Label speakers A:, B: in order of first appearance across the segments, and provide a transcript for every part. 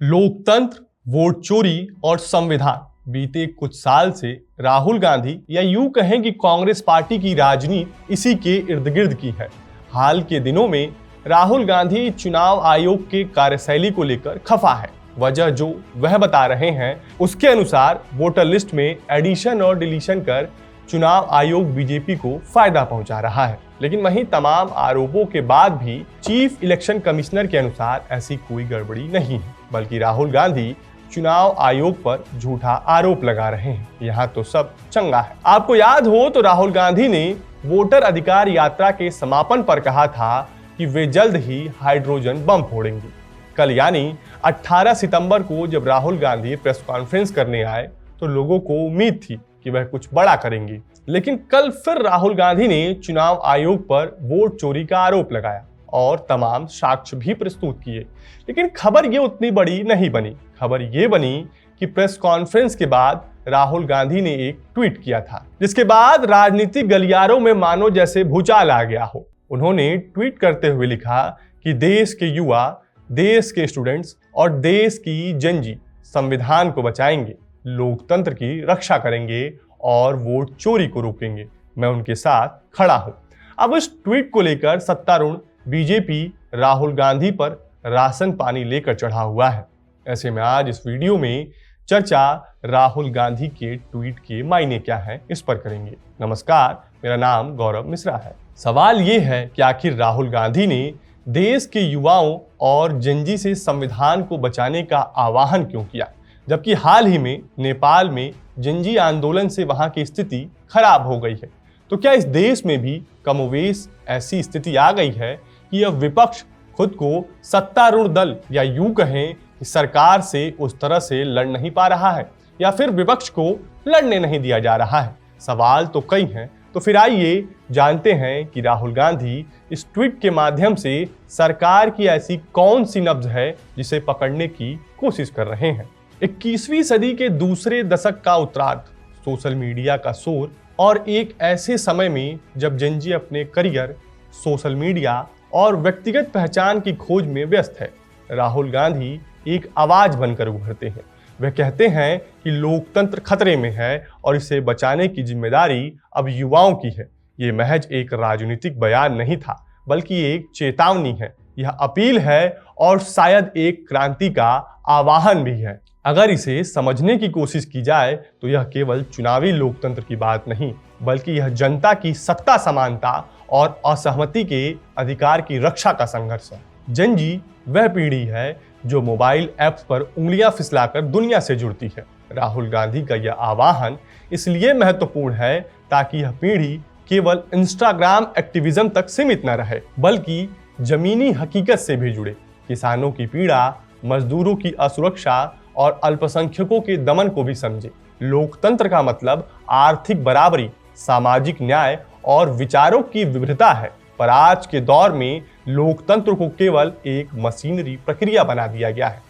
A: लोकतंत्र, वोट चोरी और संविधान बीते कुछ साल से राहुल गांधी या यूं कहें कि कांग्रेस पार्टी की राजनीति इसी के इर्द गिर्द की है। हाल के दिनों में राहुल गांधी चुनाव आयोग के कार्यशैली को लेकर खफा है। वजह जो वह बता रहे हैं उसके अनुसार वोटर लिस्ट में एडिशन और डिलीशन कर चुनाव आयोग बीजेपी को फायदा पहुंचा रहा है। लेकिन वहीं तमाम आरोपों के बाद भी चीफ इलेक्शन कमिश्नर के अनुसार ऐसी कोई गड़बड़ी नहीं है, बल्कि राहुल गांधी चुनाव आयोग पर झूठा आरोप लगा रहे हैं। यहाँ तो सब चंगा है। आपको याद हो तो राहुल गांधी ने वोटर अधिकार यात्रा के समापन पर कहा था कि वे जल्द ही हाइड्रोजन बम फोड़ेंगे। कल यानी 18 सितंबर को जब राहुल गांधी प्रेस कॉन्फ्रेंस करने आए तो लोगों को उम्मीद थी कि वह कुछ बड़ा करेंगे, लेकिन कल फिर राहुल गांधी ने चुनाव आयोग पर वोट चोरी का आरोप लगाया और तमाम साक्ष्य भी प्रस्तुत किए। लेकिन खबर ये उतनी बड़ी नहीं बनी। खबर ये बनी कि प्रेस कॉन्फ्रेंस के बाद राहुल गांधी ने एक ट्वीट किया था, जिसके बाद राजनीतिक गलियारों में मानो जैसे भूचाल आ गया हो। उन्होंने ट्वीट करते हुए लिखा कि देश के युवा, देश के स्टूडेंट्स और देश की जनजी संविधान को बचाएंगे, लोकतंत्र की रक्षा करेंगे और वोट चोरी को रोकेंगे। मैं उनके साथ खड़ा हूं। अब इस ट्वीट को लेकर सत्तारूढ़ बीजेपी राहुल गांधी पर राशन पानी लेकर चढ़ा हुआ है। ऐसे में आज इस वीडियो में चर्चा राहुल गांधी के ट्वीट के मायने क्या है, इस पर करेंगे। नमस्कार, मेरा नाम गौरव मिश्रा है। सवाल ये है कि आखिर राहुल गांधी ने देश के युवाओं और जनजी से संविधान को बचाने का आह्वान क्यों किया, जबकि हाल ही में नेपाल में जनजी आंदोलन से वहां की स्थिति खराब हो गई है। तो क्या इस देश में भी कमोवेश ऐसी स्थिति आ गई है कि अब विपक्ष खुद को सत्तारूढ़ दल या यूं कहें कि सरकार से उस तरह से लड़ नहीं पा रहा है, या फिर विपक्ष को लड़ने नहीं दिया जा रहा है? सवाल तो कई हैं। तो फिर आइए जानते हैं कि राहुल गांधी इस ट्वीट के माध्यम से सरकार की ऐसी कौन सी नब्ज है जिसे पकड़ने की कोशिश कर रहे हैं। 21वीं सदी के दूसरे दशक का उत्तरार्ध, सोशल मीडिया का शोर और एक ऐसे समय में जब जनजी अपने करियर, सोशल मीडिया और व्यक्तिगत पहचान की खोज में व्यस्त है, राहुल गांधी एक आवाज बनकर उभरते हैं। वह कहते हैं कि लोकतंत्र खतरे में है और इसे बचाने की जिम्मेदारी अब युवाओं की है। ये महज एक राजनीतिक बयान नहीं था, बल्कि एक चेतावनी है, यह अपील है और शायद एक क्रांति का आह्वान भी है। अगर इसे समझने की कोशिश की जाए तो यह केवल चुनावी लोकतंत्र की बात नहीं, बल्कि यह जनता की सत्ता समानता और असहमति के अधिकार की रक्षा का संघर्ष है। जनजी वह पीढ़ी है जो मोबाइल ऐप्स पर उंगलियां फिसलाकर दुनिया से जुड़ती है। राहुल गांधी का यह आह्वान इसलिए महत्वपूर्ण है ताकि यह पीढ़ी केवल इंस्टाग्राम एक्टिविज्म तक सीमित न रहे, बल्कि जमीनी हकीकत से भी जुड़े। किसानों की पीड़ा, मजदूरों की असुरक्षा और अल्पसंख्यकों के दमन को भी समझे। लोकतंत्र का मतलब आर्थिक बराबरी, सामाजिक न्याय और विचारों की विविधता है। पर आज के दौर में लोकतंत्र को केवल एक मशीनरी प्रक्रिया बना दिया गया है।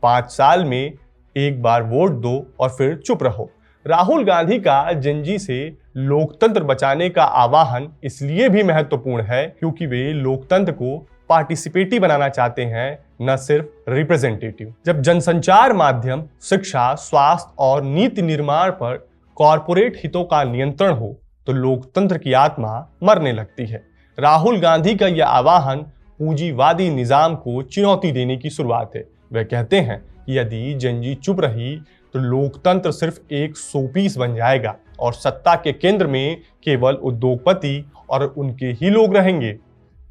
A: 5 साल में एक बार वोट दो और फिर चुप रहो। राहुल गांधी का जनजी से लोकतंत्र बचाने का आह्वान इसलिए भी महत्वपूर्ण है क्योंकि वे लोकतंत्र को पार्टिसिपेटिव बनाना चाहते हैं, न सिर्फ रिप्रेजेंटेटिव। जब जनसंचार माध्यम, शिक्षा, स्वास्थ्य और नीति निर्माण पर कॉरपोरेट हितों का नियंत्रण हो तो लोकतंत्र की आत्मा मरने लगती है। राहुल गांधी का यह आह्वान पूंजीवादी निजाम को चुनौती देने की शुरुआत है। वे कहते हैं कि यदि जनजी चुप रही तो लोकतंत्र सिर्फ एक शोपीस बन जाएगा और सत्ता के केंद्र में केवल उद्योगपति और उनके ही लोग रहेंगे।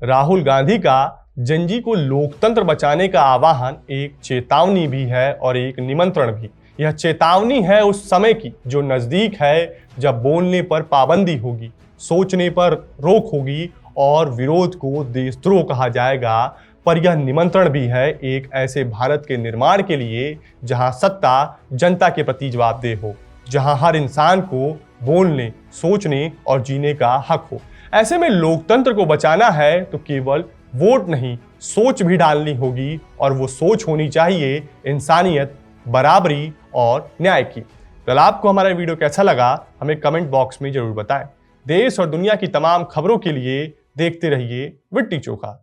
A: राहुल गांधी का जनजी को लोकतंत्र बचाने का आह्वान एक चेतावनी भी है और एक निमंत्रण भी। यह चेतावनी है उस समय की जो नजदीक है, जब बोलने पर पाबंदी होगी, सोचने पर रोक होगी और विरोध को देशद्रोह कहा जाएगा। पर यह निमंत्रण भी है एक ऐसे भारत के निर्माण के लिए जहां सत्ता जनता के प्रति जवाबदेह हो, जहां हर इंसान को बोलने, सोचने और जीने का हक हो। ऐसे में लोकतंत्र को बचाना है तो केवल वोट नहीं, सोच भी डालनी होगी, और वो सोच होनी चाहिए इंसानियत, बराबरी और न्याय की। कल आपको हमारा वीडियो कैसा लगा हमें कमेंट बॉक्स में जरूर बताएं। देश और दुनिया की तमाम खबरों के लिए देखते रहिए विट्टी चोखा।